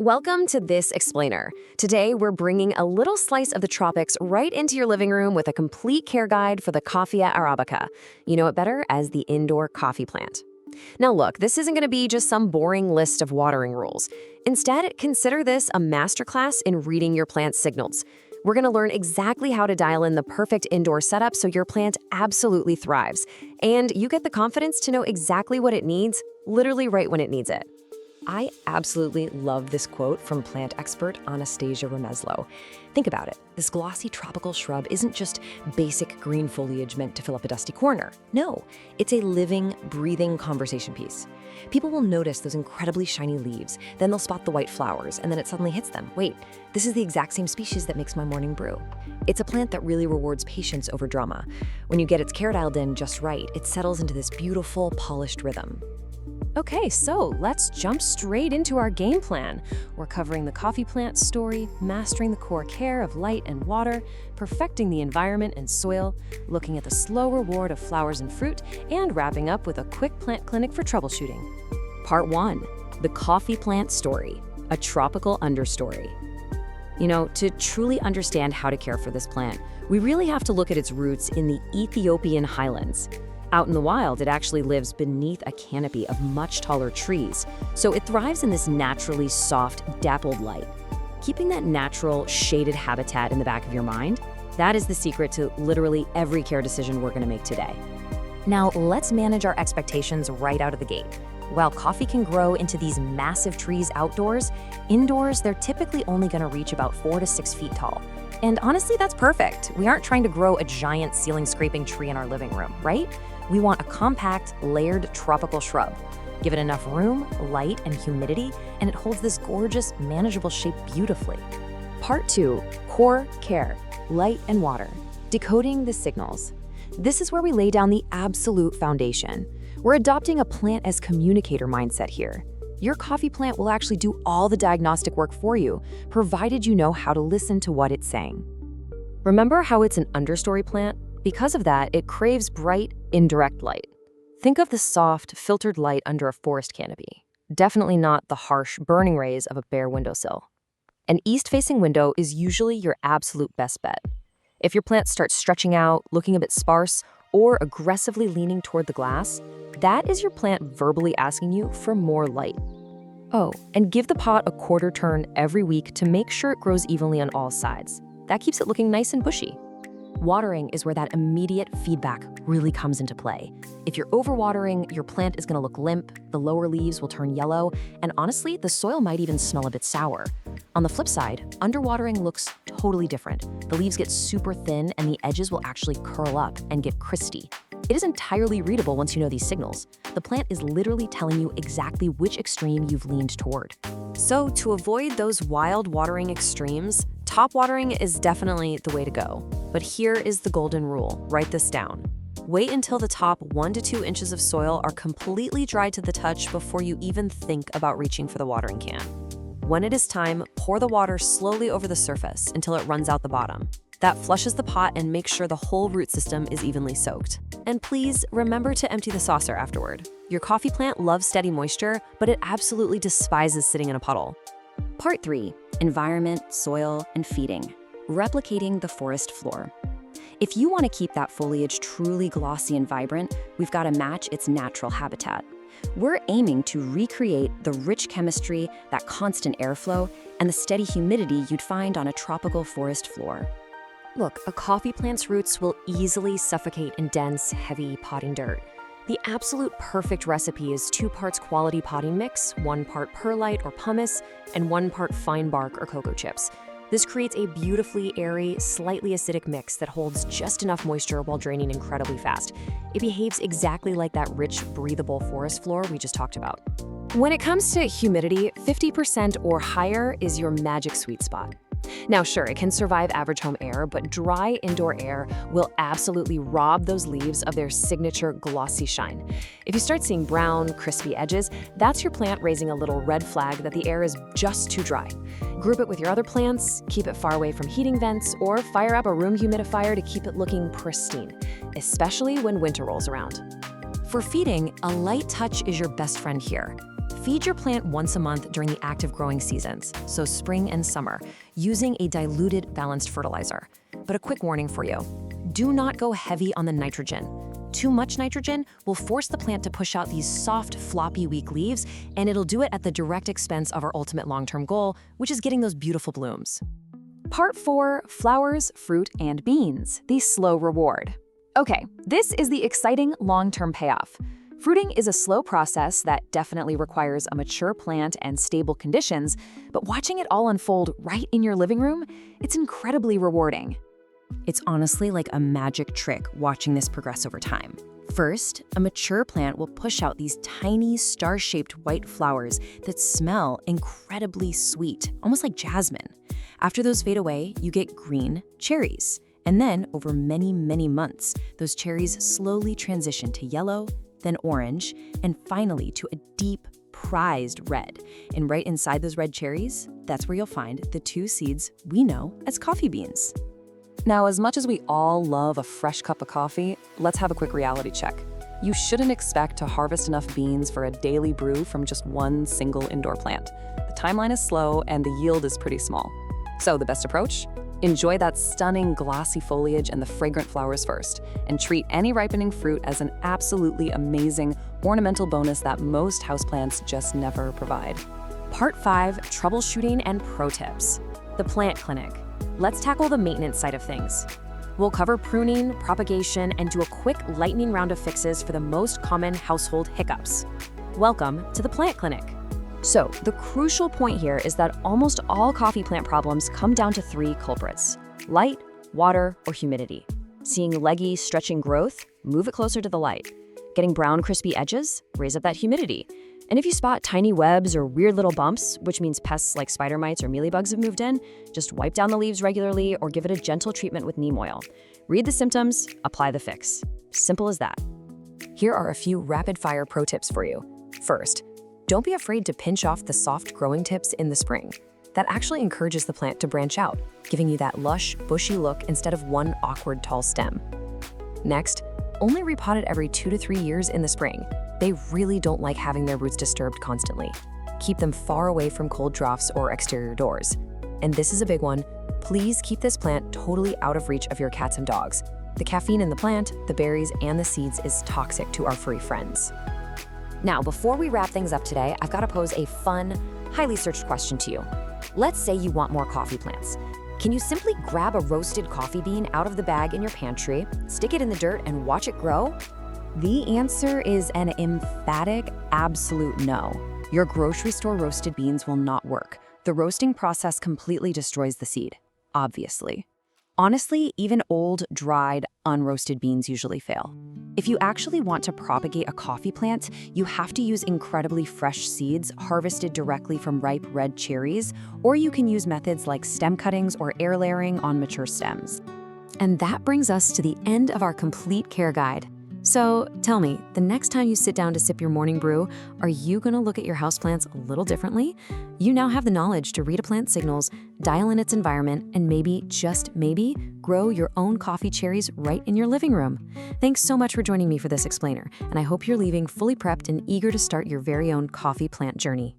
Welcome to This Explainer. Today, we're bringing a little slice of the tropics right into your living room with a complete care guide for the Coffea arabica. You know it better as the indoor coffee plant. Now look, this isn't going to be just some boring list of watering rules. Instead, consider this a masterclass in reading your plant's signals. We're going to learn exactly how to dial in the perfect indoor setup so your plant absolutely thrives. And you get the confidence to know exactly what it needs, literally right when it needs it. I absolutely love this quote from plant expert Anastasia Remeslo. Think about it. This glossy tropical shrub isn't just basic green foliage meant to fill up a dusty corner. No, it's a living, breathing conversation piece. People will notice those incredibly shiny leaves, then they'll spot the white flowers, and then it suddenly hits them. Wait, this is the exact same species that makes my morning brew. It's a plant that really rewards patience over drama. When you get its care dialed in just right, it settles into this beautiful, polished rhythm. Okay, so let's jump straight into our game plan. We're covering the coffee plant story, mastering the core care of light and water, perfecting the environment and soil, looking at the slow reward of flowers and fruit, and wrapping up with a quick plant clinic for troubleshooting. Part 1. The coffee plant story, a tropical understory. You know, to truly understand how to care for this plant, we really have to look at its roots in the Ethiopian highlands. Out in the wild, it actually lives beneath a canopy of much taller trees, so it thrives in this naturally soft, dappled light. Keeping that natural, shaded habitat in the back of your mind, that is the secret to literally every care decision we're going to make today. Now, let's manage our expectations right out of the gate. While coffee can grow into these massive trees outdoors, indoors, they're typically only going to reach about 4 to 6 feet tall. And honestly, that's perfect. We aren't trying to grow a giant ceiling-scraping tree in our living room, right? We want a compact, layered tropical shrub. Give it enough room, light, and humidity, and it holds this gorgeous, manageable shape beautifully. Part 2, core care, light and water, decoding the signals. This is where we lay down the absolute foundation. We're adopting a plant as communicator mindset here. Your coffee plant will actually do all the diagnostic work for you, provided you know how to listen to what it's saying. Remember how it's an understory plant? Because of that, it craves bright, indirect light. Think of the soft, filtered light under a forest canopy. Definitely not the harsh, burning rays of a bare windowsill. An east-facing window is usually your absolute best bet. If your plant starts stretching out, looking a bit sparse, or aggressively leaning toward the glass, that is your plant verbally asking you for more light. Oh, and give the pot a quarter turn every week to make sure it grows evenly on all sides. That keeps it looking nice and bushy. Watering is where that immediate feedback really comes into play. If you're overwatering, your plant is going to look limp, the lower leaves will turn yellow, and honestly, the soil might even smell a bit sour. On the flip side, underwatering looks totally different. The leaves get super thin and the edges will actually curl up and get crusty. It is entirely readable once you know these signals. The plant is literally telling you exactly which extreme you've leaned toward. So to avoid those wild watering extremes, top watering is definitely the way to go. But here is the golden rule. Write this down. Wait until the top 1 to 2 inches of soil are completely dry to the touch before you even think about reaching for the watering can. When it is time, pour the water slowly over the surface until it runs out the bottom. That flushes the pot and makes sure the whole root system is evenly soaked. And please remember to empty the saucer afterward. Your coffee plant loves steady moisture, but it absolutely despises sitting in a puddle. Part 3, environment, soil, and feeding. Replicating the forest floor. If you want to keep that foliage truly glossy and vibrant, we've got to match its natural habitat. We're aiming to recreate the rich chemistry, that constant airflow, and the steady humidity you'd find on a tropical forest floor. Look, a coffee plant's roots will easily suffocate in dense, heavy potting dirt. The absolute perfect recipe is 2 parts quality potting mix, 1 part perlite or pumice, and 1 part fine bark or cocoa chips. This creates a beautifully airy, slightly acidic mix that holds just enough moisture while draining incredibly fast. It behaves exactly like that rich, breathable forest floor we just talked about. When it comes to humidity, 50% or higher is your magic sweet spot. Now, sure, it can survive average home air, but dry indoor air will absolutely rob those leaves of their signature glossy shine. If you start seeing brown, crispy edges, that's your plant raising a little red flag that the air is just too dry. Group it with your other plants, keep it far away from heating vents, or fire up a room humidifier to keep it looking pristine, especially when winter rolls around. For feeding, a light touch is your best friend here. Feed your plant once a month during the active growing seasons, so spring and summer, using a diluted, balanced fertilizer. But a quick warning for you. Do not go heavy on the nitrogen. Too much nitrogen will force the plant to push out these soft, floppy, weak leaves, and it'll do it at the direct expense of our ultimate long-term goal, which is getting those beautiful blooms. Part 4, flowers, fruit, and beans, the slow reward. Okay, this is the exciting long-term payoff. Fruiting is a slow process that definitely requires a mature plant and stable conditions, but watching it all unfold right in your living room, it's incredibly rewarding. It's honestly like a magic trick watching this progress over time. First, a mature plant will push out these tiny star-shaped white flowers that smell incredibly sweet, almost like jasmine. After those fade away, you get green cherries. And then, over many, many months, those cherries slowly transition to yellow, then orange, and finally to a deep, prized red. And right inside those red cherries, that's where you'll find the 2 seeds we know as coffee beans. Now, as much as we all love a fresh cup of coffee, let's have a quick reality check. You shouldn't expect to harvest enough beans for a daily brew from just one single indoor plant. The timeline is slow and the yield is pretty small. So the best approach? Enjoy that stunning glossy foliage and the fragrant flowers first, and treat any ripening fruit as an absolutely amazing ornamental bonus that most houseplants just never provide. Part 5, troubleshooting and pro tips. The plant clinic. Let's tackle the maintenance side of things. We'll cover pruning, propagation, and do a quick lightning round of fixes for the most common household hiccups. Welcome to the plant clinic. So, the crucial point here is that almost all coffee plant problems come down to 3 culprits: light, water, or humidity. Seeing leggy, stretching growth? Move it closer to the light. Getting brown, crispy edges? Raise up that humidity. And if you spot tiny webs or weird little bumps, which means pests like spider mites or mealybugs have moved in, just wipe down the leaves regularly or give it a gentle treatment with neem oil. Read the symptoms, apply the fix. Simple as that. Here are a few rapid-fire pro tips for you. First, don't be afraid to pinch off the soft growing tips in the spring. That actually encourages the plant to branch out, giving you that lush, bushy look instead of one awkward tall stem. Next, only repot it every 2 to 3 years in the spring. They really don't like having their roots disturbed constantly. Keep them far away from cold drafts or exterior doors. And this is a big one. Please keep this plant totally out of reach of your cats and dogs. The caffeine in the plant, the berries, and the seeds is toxic to our furry friends. Now, before we wrap things up today, I've got to pose a fun, highly searched question to you. Let's say you want more coffee plants. Can you simply grab a roasted coffee bean out of the bag in your pantry, stick it in the dirt, and watch it grow? The answer is an emphatic, absolute no. Your grocery store roasted beans will not work. The roasting process completely destroys the seed, obviously. Honestly, even old, dried, unroasted beans usually fail. If you actually want to propagate a coffee plant, you have to use incredibly fresh seeds harvested directly from ripe red cherries, or you can use methods like stem cuttings or air layering on mature stems. And that brings us to the end of our complete care guide. So tell me, the next time you sit down to sip your morning brew, are you going to look at your houseplants a little differently? You now have the knowledge to read a plant's signals, dial in its environment, and maybe, just maybe, grow your own coffee cherries right in your living room. Thanks so much for joining me for this explainer, and I hope you're leaving fully prepped and eager to start your very own coffee plant journey.